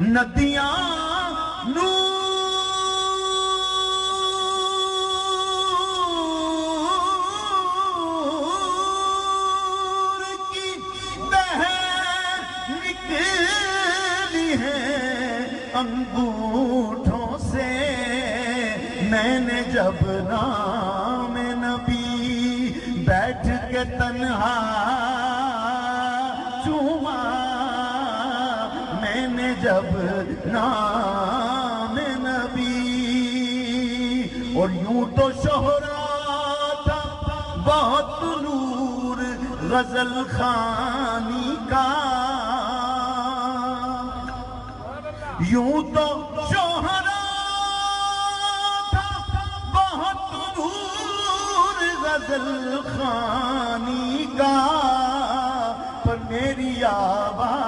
ندیاں نور کی بہہ نکلی ہے انگوٹھوں سے میں نے جب نام نبی بیٹھ کے تنہا چوما میں نے جب نام نبی اور یوں تو شہرا تھا بہت نور غزل خوانی کا یوں تو شہرا تھا بہت نور غزل خوانی کا پر میری آواز